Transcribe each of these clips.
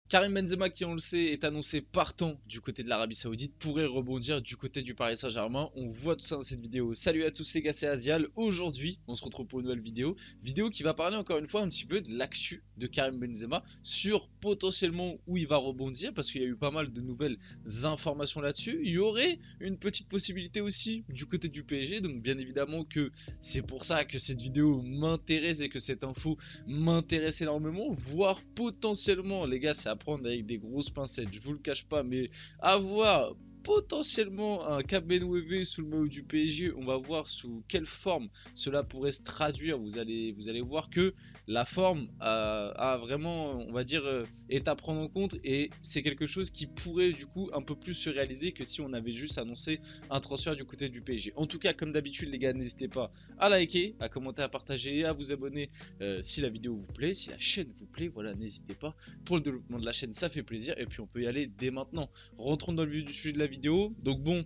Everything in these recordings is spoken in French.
Karim Benzema, qui on le sait, est annoncé partant du côté de l'Arabie Saoudite, pourrait rebondir du côté du Paris Saint-Germain. On voit tout ça dans cette vidéo. Salut à tous, les gars, c'est Azial. Aujourd'hui, on se retrouve pour une nouvelle vidéo qui va parler encore une fois un petit peu de l'actu de Karim Benzema sur potentiellement où il va rebondir, parce qu'il y a eu pas mal de nouvelles informations là-dessus. Il y aurait une petite possibilité aussi du côté du PSG, donc bien évidemment que c'est pour ça que cette vidéo m'intéresse et que cette info m'intéresse énormément, voire potentiellement, les gars, c'est à prendre avec des grosses pincettes, je vous le cache pas, mais avoir potentiellement un Cabernet sous le maillot du PSG. On va voir sous quelle forme cela pourrait se traduire. Vous allez voir que la forme a vraiment, on va dire, est à prendre en compte, et c'est quelque chose qui pourrait du coup un peu plus se réaliser que si on avait juste annoncé un transfert du côté du PSG. En tout cas, comme d'habitude, les gars, n'hésitez pas à liker, à commenter, à partager et à vous abonner si la vidéo vous plaît, si la chaîne vous plaît. Voilà, n'hésitez pas. Pour le développement de la chaîne, ça fait plaisir. Et puis on peut y aller dès maintenant. Rentrons dans le vif du sujet de la vidéo. Donc bon,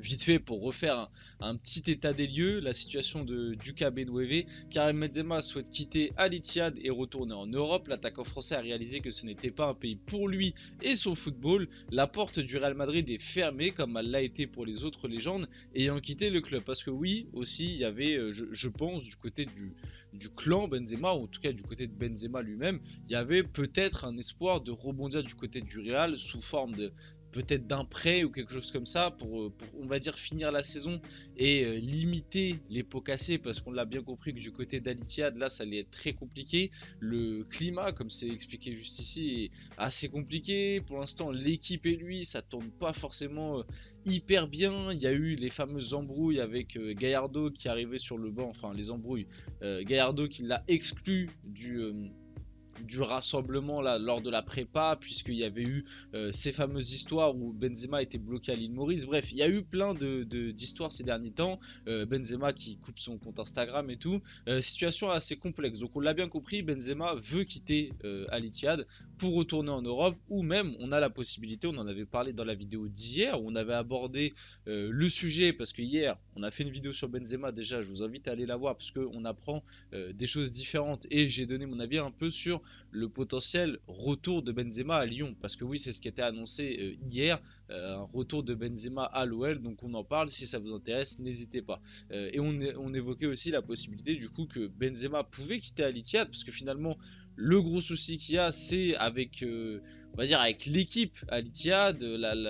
vite fait, pour refaire un petit état des lieux, la situation du KB9, Karim Benzema souhaite quitter Al Ittihad et retourner en Europe. L'attaquant français a réalisé que ce n'était pas un pays pour lui et son football. La porte du Real Madrid est fermée, comme elle l'a été pour les autres légendes ayant quitté le club. Parce que oui, aussi, il y avait, je pense, du côté du clan Benzema, ou en tout cas du côté de Benzema lui-même, il y avait peut-être un espoir de rebondir du côté du Real sous forme de peut-être d'un prêt ou quelque chose comme ça pour, on va dire, finir la saison et limiter les pots cassés, parce qu'on l'a bien compris que du côté d'Al Ittihad, là ça allait être très compliqué. Le climat, comme c'est expliqué juste ici, est assez compliqué pour l'instant. L'équipe et lui, ça tourne pas forcément hyper bien. Il y a eu les fameuses embrouilles avec Gallardo qui arrivait sur le banc, enfin les embrouilles, Gallardo qui l'a exclu du rassemblement là, lors de la prépa, puisqu'il y avait eu ces fameuses histoires où Benzema était bloqué à l'île Maurice. Bref, il y a eu plein d'histoires ces derniers temps. Benzema qui coupe son compte Instagram et tout. Situation assez complexe. Donc on l'a bien compris, Benzema veut quitter Al Ittihad pour retourner en Europe, ou même on a la possibilité, on en avait parlé dans la vidéo d'hier, où on avait abordé le sujet, parce que hier on a fait une vidéo sur Benzema. Déjà, je vous invite à aller la voir, parce qu'on apprend des choses différentes, et j'ai donné mon avis un peu sur le potentiel retour de Benzema à Lyon, parce que oui, c'est ce qui était annoncé hier, un retour de Benzema à l'OL. Donc on en parle, si ça vous intéresse, n'hésitez pas. Et on évoquait aussi la possibilité du coup que Benzema pouvait quitter Al Ittihad, parce que finalement le gros souci qu'il y a, c'est avec, on va dire, avec l'équipe Al Ittihad.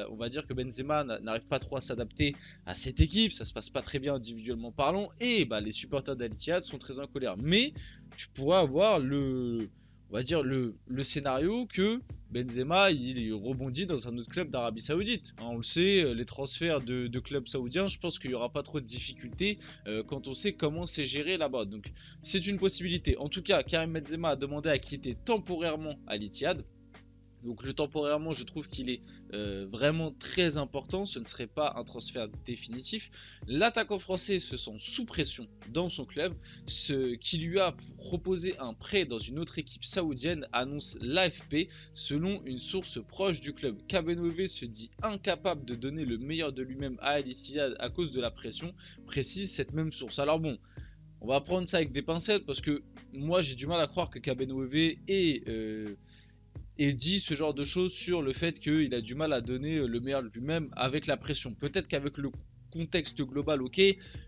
On va dire que Benzema n'arrive pas trop à s'adapter à cette équipe, ça se passe pas très bien individuellement parlant, et bah, les supporters d'Al Ittihad sont très en colère. Mais tu pourras avoir on va dire le scénario que Benzema il rebondit dans un autre club d'Arabie Saoudite. Hein, on le sait, les transferts de clubs saoudiens, je pense qu'il n'y aura pas trop de difficultés quand on sait comment c'est géré là-bas. Donc c'est une possibilité. En tout cas, Karim Benzema a demandé à quitter temporairement Al Ittihad. Donc le temporairement, je trouve qu'il est vraiment très important. Ce ne serait pas un transfert définitif. L'attaquant français se sent sous pression dans son club. Ce qui lui a proposé un prêt dans une autre équipe saoudienne, annonce l'AFP, selon une source proche du club. KB9 se dit incapable de donner le meilleur de lui-même à Al Ittihad à cause de la pression, précise cette même source. Alors bon, on va prendre ça avec des pincettes, parce que moi j'ai du mal à croire que KB9 et dit ce genre de choses sur le fait qu'il a du mal à donner le meilleur de lui-même avec la pression. Peut-être qu'avec le contexte global, ok,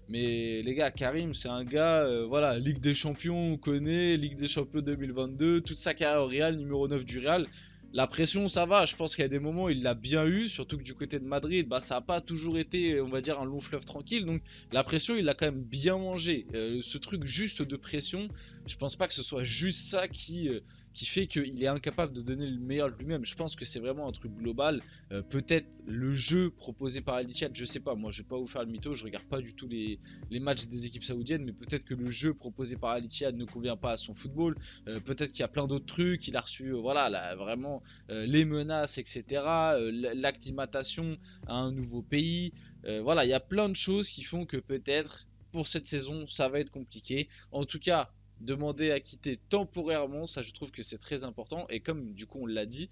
mais les gars, Karim, c'est un gars, voilà, Ligue des Champions, on connaît, Ligue des Champions 2022, toute sa carrière au Real, numéro 9 du Real. La pression, ça va, je pense qu'il y a des moments où il l'a bien eu, surtout que du côté de Madrid, bah, ça n'a pas toujours été, on va dire, un long fleuve tranquille. Donc la pression, il l'a quand même bien mangé. Ce truc juste de pression, je pense pas que ce soit juste ça qui fait qu'il est incapable de donner le meilleur de lui-même. Je pense que c'est vraiment un truc global. Peut-être le jeu proposé par Al Ittihad, je sais pas, moi je vais pas vous faire le mytho, je regarde pas du tout les matchs des équipes saoudiennes, mais peut-être que le jeu proposé par Al Ittihad ne convient pas à son football. Peut-être qu'il y a plein d'autres trucs, il a reçu, voilà, là, vraiment les menaces, etc. L'acclimatation à un nouveau pays. Voilà, il y a plein de choses qui font que peut-être pour cette saison, ça va être compliqué. En tout cas, demander à quitter temporairement, ça je trouve que c'est très important. Et comme du coup on l'a dit,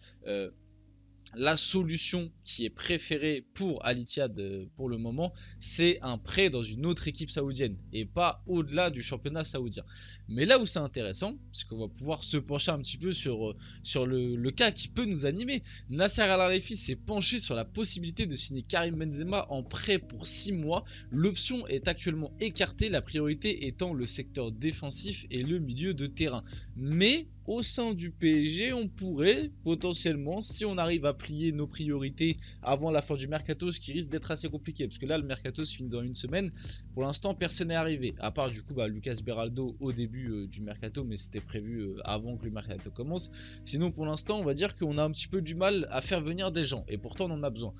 la solution qui est préférée pour Al Ittihad pour le moment, c'est un prêt dans une autre équipe saoudienne et pas au-delà du championnat saoudien. Mais là où c'est intéressant, c'est qu'on va pouvoir se pencher un petit peu sur le cas qui peut nous animer. Nasser Al-Khelaifi s'est penché sur la possibilité de signer Karim Benzema en prêt pour 6 mois. L'option est actuellement écartée, la priorité étant le secteur défensif et le milieu de terrain. Mais au sein du PSG, on pourrait potentiellement, si on arrive à plier nos priorités avant la fin du mercato, ce qui risque d'être assez compliqué, parce que là le mercato se finit dans une semaine, pour l'instant personne n'est arrivé, à part du coup Lucas Beraldo au début du mercato, mais c'était prévu avant que le mercato commence. Sinon pour l'instant on va dire qu'on a un petit peu du mal à faire venir des gens, et pourtant on en a besoin.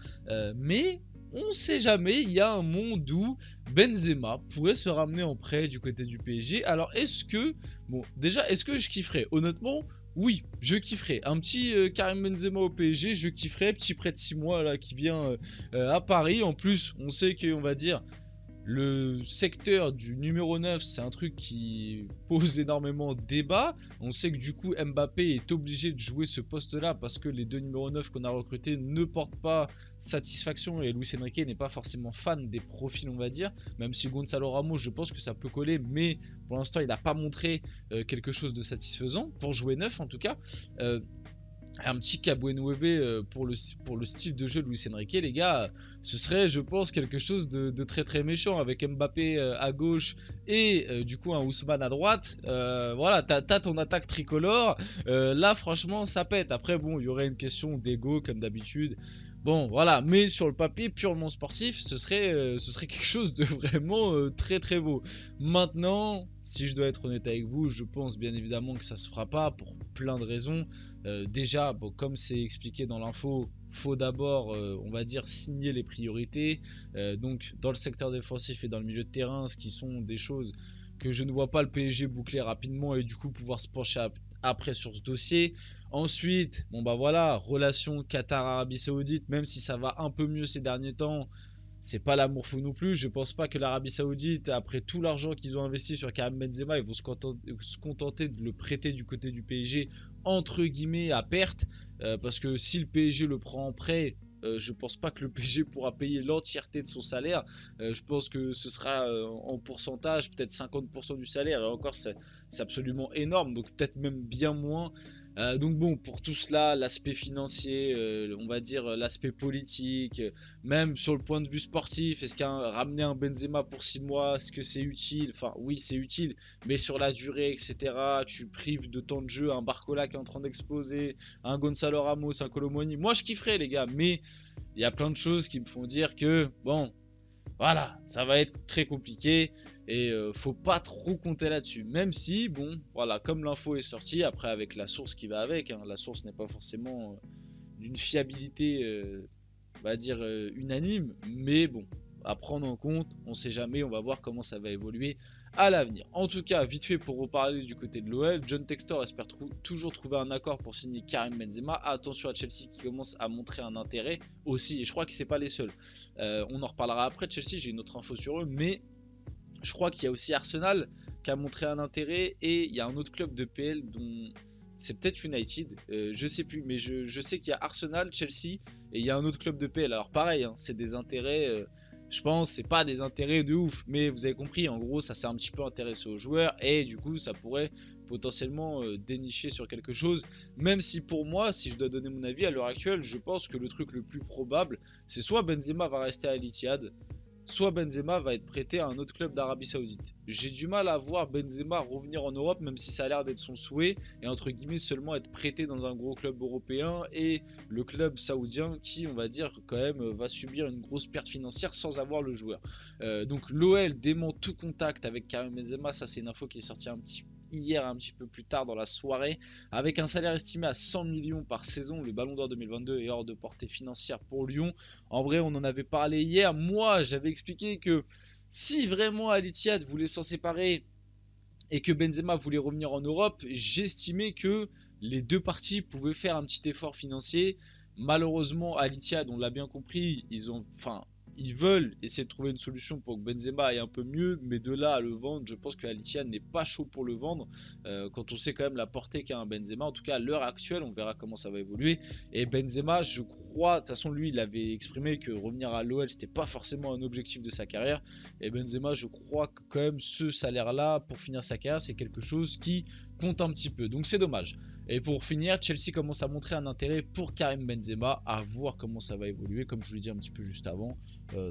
Mais on sait jamais, il y a un monde où Benzema pourrait se ramener en prêt du côté du PSG. Alors est-ce que, bon déjà est-ce que je kifferais? Honnêtement oui, je kifferais. Un petit Karim Benzema au PSG, je kifferais. Petit prêt de 6 mois là qui vient à Paris. En plus on sait qu'on va dire le secteur du numéro 9, c'est un truc qui pose énormément de débats. On sait que du coup Mbappé est obligé de jouer ce poste-là parce que les deux numéros 9 qu'on a recrutés ne portent pas satisfaction et Luis Enrique n'est pas forcément fan des profils, on va dire. Même si Gonzalo Ramos, je pense que ça peut coller, mais pour l'instant il n'a pas montré quelque chose de satisfaisant pour jouer 9 en tout cas. Un petit Cabo Nueve pour le style de jeu de Luis Enrique, les gars, ce serait je pense quelque chose de très très méchant avec Mbappé à gauche et du coup un Ousmane à droite. Voilà, t'as ton attaque tricolore, là franchement ça pète. Après bon, il y aurait une question d'ego comme d'habitude. Bon voilà, mais sur le papier purement sportif, ce serait quelque chose de vraiment très très beau. Maintenant, si je dois être honnête avec vous, je pense bien évidemment que ça se fera pas pour plein de raisons. Déjà, bon, comme c'est expliqué dans l'info, faut d'abord, on va dire, signer les priorités. Donc dans le secteur défensif et dans le milieu de terrain, ce qui sont des choses que je ne vois pas le PSG boucler rapidement et du coup pouvoir se pencher après sur ce dossier. Ensuite, bon bah voilà, relation Qatar-Arabie Saoudite, même si ça va un peu mieux ces derniers temps, c'est pas l'amour fou non plus. Je pense pas que l'Arabie Saoudite, après tout l'argent qu'ils ont investi sur Karim Benzema, ils vont se contenter de le prêter du côté du PSG entre guillemets à perte, parce que si le PSG le prend en prêt, je pense pas que le PSG pourra payer l'entièreté de son salaire. Je pense que ce sera en pourcentage, peut-être 50% du salaire, et encore c'est absolument énorme, donc peut-être même bien moins. Donc bon, pour tout cela, l'aspect financier, on va dire l'aspect politique, même sur le point de vue sportif, est-ce qu'un ramener un Benzema pour 6 mois, est-ce que c'est utile? Enfin oui c'est utile, mais sur la durée, etc., tu prives de temps de jeu un Barcola qui est en train d'exploser, un Gonzalo Ramos, un Kolo Muani. Moi je kifferais les gars, mais il y a plein de choses qui me font dire que bon, voilà, ça va être très compliqué et faut pas trop compter là-dessus. Même si, bon, voilà, comme l'info est sortie, après avec la source qui va avec, hein, la source n'est pas forcément d'une fiabilité, on va dire, unanime, mais bon, à prendre en compte, on sait jamais, on va voir comment ça va évoluer à l'avenir. En tout cas, vite fait pour reparler du côté de l'OL, John Textor espère toujours trouver un accord pour signer Karim Benzema. Attention à Chelsea qui commence à montrer un intérêt aussi, et je crois que c'est pas les seuls. On en reparlera après de Chelsea, j'ai une autre info sur eux, mais je crois qu'il y a aussi Arsenal qui a montré un intérêt, et il y a un autre club de PL dont c'est peut-être United, je sais plus, mais je sais qu'il y a Arsenal, Chelsea, et il y a un autre club de PL. Alors pareil, hein, c'est des intérêts, je pense, c'est pas des intérêts de ouf, mais vous avez compris, en gros, ça s'est un petit peu intéressé aux joueurs, et du coup, ça pourrait potentiellement dénicher sur quelque chose, même si pour moi, si je dois donner mon avis à l'heure actuelle, je pense que le truc le plus probable, c'est soit Benzema va rester à l'Etihad, soit Benzema va être prêté à un autre club d'Arabie Saoudite. J'ai du mal à voir Benzema revenir en Europe, même si ça a l'air d'être son souhait, et entre guillemets seulement être prêté dans un gros club européen, et le club saoudien qui, on va dire, quand même, va subir une grosse perte financière sans avoir le joueur. Donc l'OL dément tout contact avec Karim Benzema, ça c'est une info qui est sortie hier un petit peu plus tard dans la soirée. Avec un salaire estimé à 100 millions par saison, le Ballon d'Or 2022 est hors de portée financière pour Lyon. En vrai, on en avait parlé hier. Moi, j'avais expliqué que si vraiment Al Ittihad voulait s'en séparer et que Benzema voulait revenir en Europe, j'estimais que les deux parties pouvaient faire un petit effort financier. Malheureusement, Al Ittihad, on l'a bien compris, ils ont, enfin, ils veulent essayer de trouver une solution pour que Benzema aille un peu mieux, mais de là à le vendre, je pense que Al Ittihad n'est pas chaud pour le vendre, quand on sait quand même la portée qu'a un Benzema. En tout cas à l'heure actuelle, on verra comment ça va évoluer. Et Benzema, je crois, de toute façon lui il avait exprimé que revenir à l'OL c'était pas forcément un objectif de sa carrière. Et Benzema, je crois que quand même ce salaire là pour finir sa carrière, c'est quelque chose qui compte un petit peu, donc c'est dommage. Et pour finir, Chelsea commence à montrer un intérêt pour Karim Benzema, à voir comment ça va évoluer. Comme je vous l'ai dit un petit peu juste avant,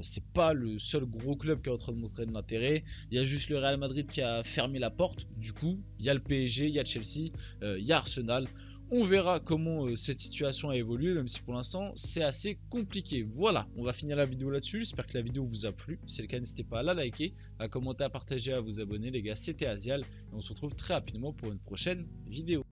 c'est pas le seul gros club qui est en train de montrer de l'intérêt. Il y a juste le Real Madrid qui a fermé la porte. Du coup, il y a le PSG, il y a Chelsea, il y a Arsenal. On verra comment cette situation a évolué, même si pour l'instant c'est assez compliqué. Voilà, on va finir la vidéo là-dessus. J'espère que la vidéo vous a plu. Si c'est le cas, n'hésitez pas à la liker, à commenter, à partager, à vous abonner. Les gars, c'était Azial et on se retrouve très rapidement pour une prochaine vidéo.